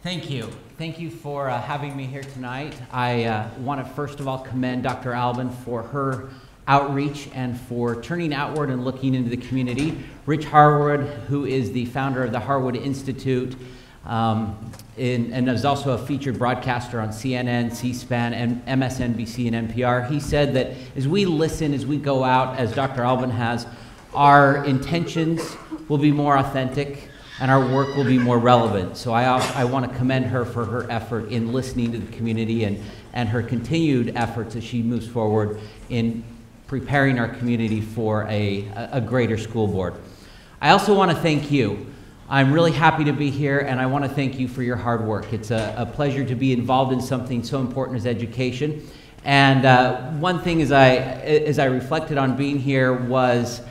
Thank you. Thank you for having me here tonight. I want to first of all commend Dr. Albin for her outreach and for turning outward and looking into the community. Rich Harwood, who is the founder of the Harwood Institute, and is also a featured broadcaster on CNN, C-SPAN, and MSNBC and NPR. He said that as we listen, as we go out, as Dr. Albin has, our intentions will be more authentic and our work will be more relevant. So I want to commend her for her effort in listening to the community and her continued efforts as she moves forward in preparing our community for a greater school board. I also want to thank you. I'm really happy to be here, and I want to thank you for your hard work. It's a pleasure to be involved in something so important as education. And one thing as I reflected on being here was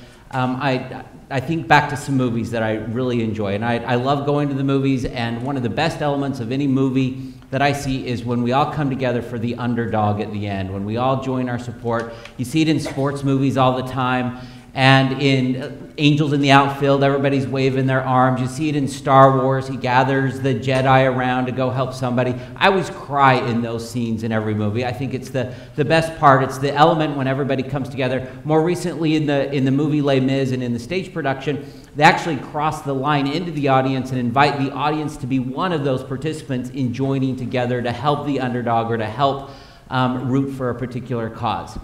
I think back to some movies that I really enjoy. And I love going to the movies, and one of the best elements of any movie that I see is when we all come together for the underdog at the end, when we all join our support. You see it in sports movies all the time, and in Angels in the Outfield, everybody's waving their arms. You see it in Star Wars. He gathers the Jedi around to go help somebody. I always cry in those scenes in every movie. I think it's the best part. It's the element when everybody comes together. More recently in the movie Les Mis and in the stage production, they actually cross the line into the audience and invite the audience to be one of those participants in joining together to help the underdog or to help root for a particular cause.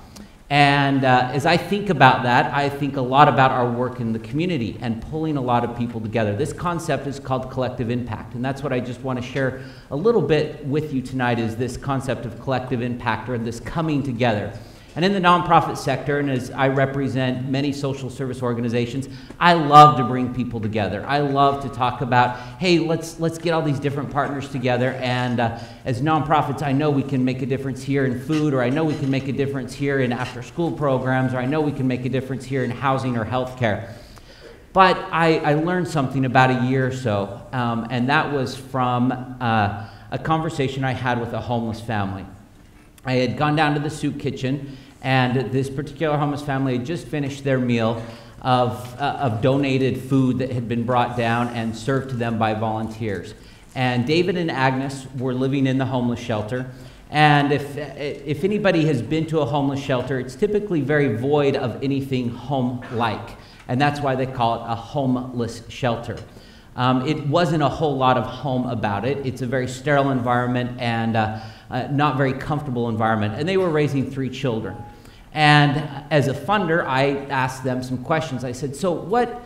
And as I think about that, I think a lot about our work in the community and pulling a lot of people together. This concept is called collective impact, and that's what I just want to share a little bit with you tonight, is this concept of collective impact, or this coming together. And in the nonprofit sector, and as I represent many social service organizations, I love to bring people together. I love to talk about, hey, let's get all these different partners together. And as nonprofits, I know we can make a difference here in food, or I know we can make a difference here in after-school programs, or I know we can make a difference here in housing or healthcare. But I learned something about a year or so, and that was from a conversation I had with a homeless family. I had gone down to the soup kitchen, and this particular homeless family had just finished their meal of donated food that had been brought down and served to them by volunteers. And David and Agnes were living in the homeless shelter. And if anybody has been to a homeless shelter, it's typically very void of anything home-like. And that's why they call it a homeless shelter. It wasn't a whole lot of home about it. It's a very sterile environment and not very comfortable environment. And they were raising 3 children. And as a funder, I asked them some questions. I said, so what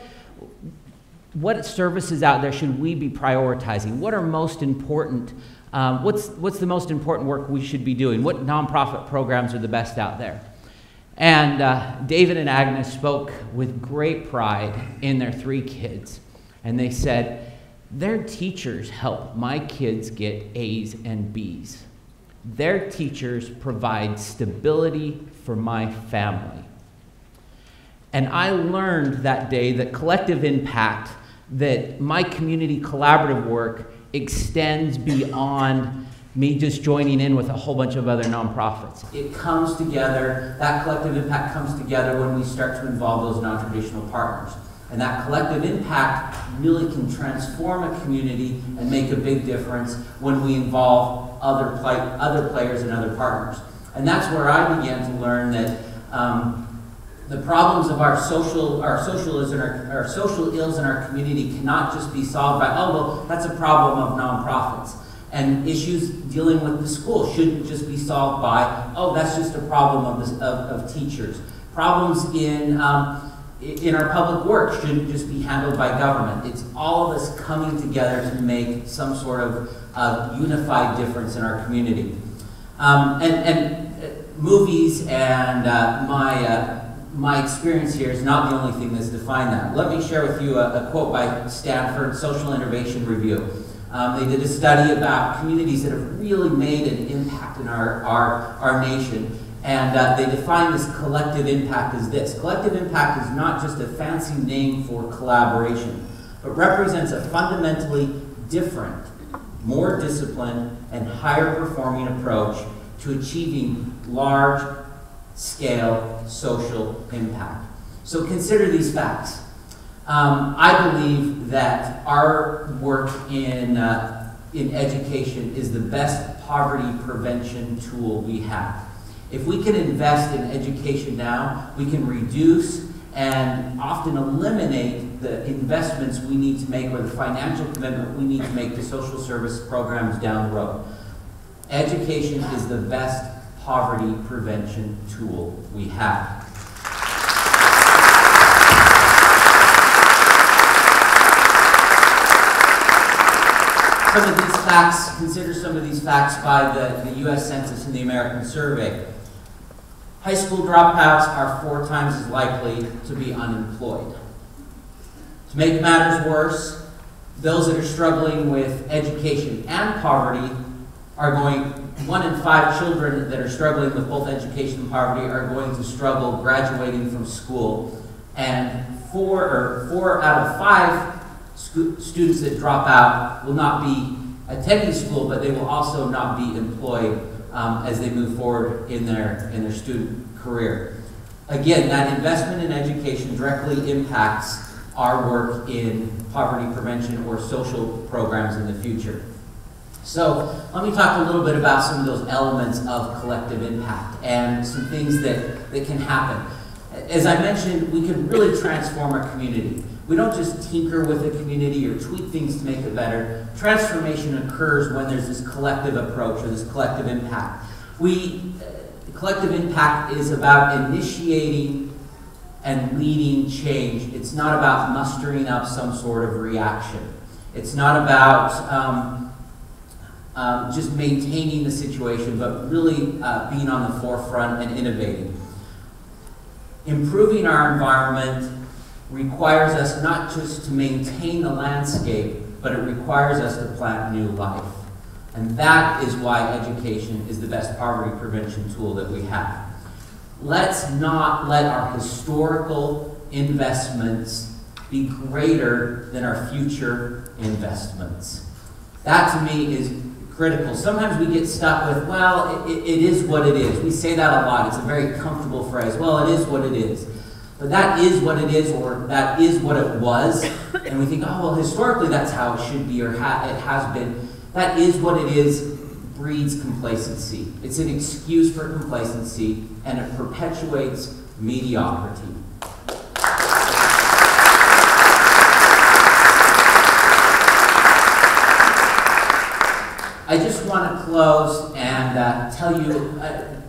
services out there should we be prioritizing? What are most important? What's the most important work we should be doing? What nonprofit programs are the best out there? And David and Agnes spoke with great pride in their 3 kids. And they said, their teachers help my kids get A's and B's. Their teachers provide stability for my family. And I learned that day that collective impact, that my community collaborative work extends beyond me just joining in with a whole bunch of other nonprofits. It comes together, that collective impact comes together when we start to involve those non-traditional partners. And that collective impact really can transform a community and make a big difference when we involve other players and other partners. And that's where I began to learn that the problems of our social ills in our community cannot just be solved by, oh, well, that's a problem of nonprofits. And issues dealing with the school shouldn't just be solved by, oh, that's just a problem of teachers. Problems in our public work shouldn't just be handled by government. It's all of us coming together to make some sort of unified difference in our community. And movies and my experience here is not the only thing that's defined that. Let me share with you a quote by Stanford Social Innovation Review. They did a study about communities that have really made an impact in our nation. And they define this collective impact as this. Collective impact is not just a fancy name for collaboration, but represents a fundamentally different, more disciplined, and higher performing approach to achieving large-scale social impact. So consider these facts. I believe that our work in in education is the best poverty prevention tool we have. If we can invest in education now, we can reduce and often eliminate the investments we need to make or the financial commitment we need to make to social service programs down the road. Education is the best poverty prevention tool we have. Some of these facts, consider some of these facts by the U.S. Census and the American Survey. High school dropouts are 4 times as likely to be unemployed. To make matters worse, those that are struggling with education and poverty are going, 1 in 5 children that are struggling with both education and poverty are going to struggle graduating from school. And 4 out of 5 students that drop out will not be attending school, but they will also not be employed as they move forward in their student career. Again, that investment in education directly impacts our work in poverty prevention or social programs in the future. So let me talk a little bit about some of those elements of collective impact and some things that can happen. As I mentioned, we can really transform our community. We don't just tinker with the community or tweak things to make it better. Transformation occurs when there's this collective approach or this collective impact. Collective impact is about initiating and leading change. It's not about mustering up some sort of reaction. It's not about just maintaining the situation, but really being on the forefront and innovating. Improving our environment requires us not just to maintain the landscape, but it requires us to plant new life. And that is why education is the best poverty prevention tool that we have. Let's not let our historical investments be greater than our future investments. That to me is critical. Sometimes we get stuck with, well, it is what it is. We say that a lot. It's a very comfortable phrase. Well, it is what it is. But that is what it is, or that is what it was. And we think, oh, well, historically that's how it should be, or it has been. That is what it is breeds complacency. It's an excuse for complacency, and it perpetuates mediocrity. I just want to close and tell you,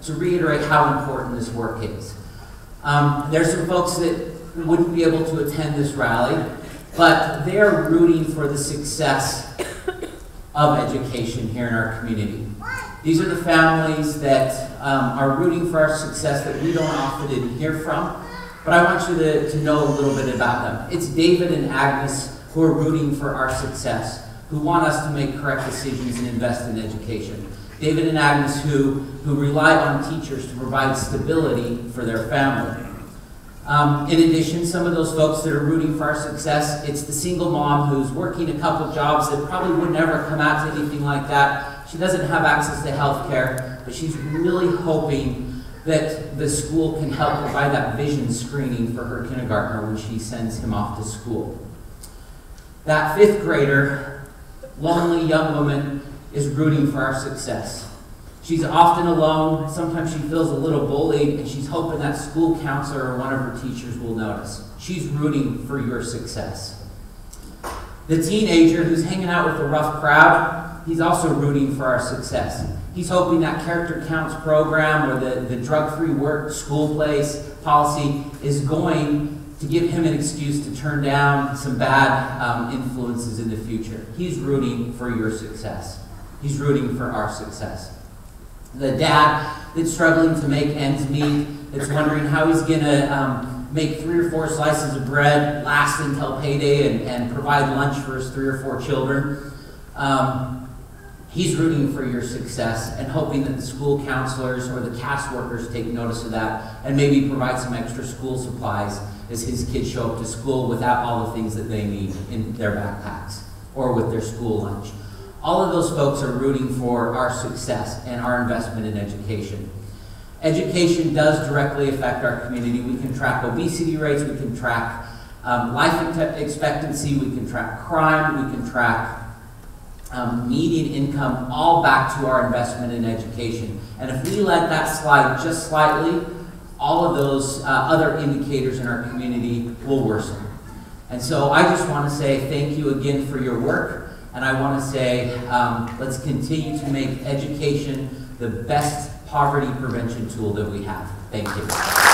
to reiterate how important this work is. There's some folks that wouldn't be able to attend this rally, but they're rooting for the success of education here in our community. These are the families that are rooting for our success that we don't often hear from, but I want you to know a little bit about them. It's David and Agnes who are rooting for our success, who want us to make correct decisions and invest in education. David and Agnes who rely on teachers to provide stability for their family. In addition, some of those folks that are rooting for our success, it's the single mom who's working a couple jobs that probably would never come out to anything like that. She doesn't have access to health care, but she's really hoping that the school can help provide that vision screening for her kindergartner when she sends him off to school. That 5th grader, lonely young woman, is rooting for our success. She's often alone. Sometimes she feels a little bullied, and she's hoping that school counselor or one of her teachers will notice. She's rooting for your success. The teenager who's hanging out with a rough crowd, he's also rooting for our success. He's hoping that Character Counts program or the drug-free work school place policy is going to give him an excuse to turn down some bad influences in the future. He's rooting for your success. He's rooting for our success. The dad that's struggling to make ends meet, that's wondering how he's going to make 3 or 4 slices of bread last until payday and provide lunch for his 3 or 4 children. He's rooting for your success and hoping that the school counselors or the cast workers take notice of that and maybe provide some extra school supplies as his kids show up to school without all the things that they need in their backpacks or with their school lunch. All of those folks are rooting for our success and our investment in education. Education does directly affect our community. We can track obesity rates, we can track life expectancy, we can track crime, we can track median income, all back to our investment in education. And if we let that slide just slightly, all of those other indicators in our community will worsen. And so I just want to say thank you again for your work. And I want to say let's continue to make education the best poverty prevention tool that we have. Thank you.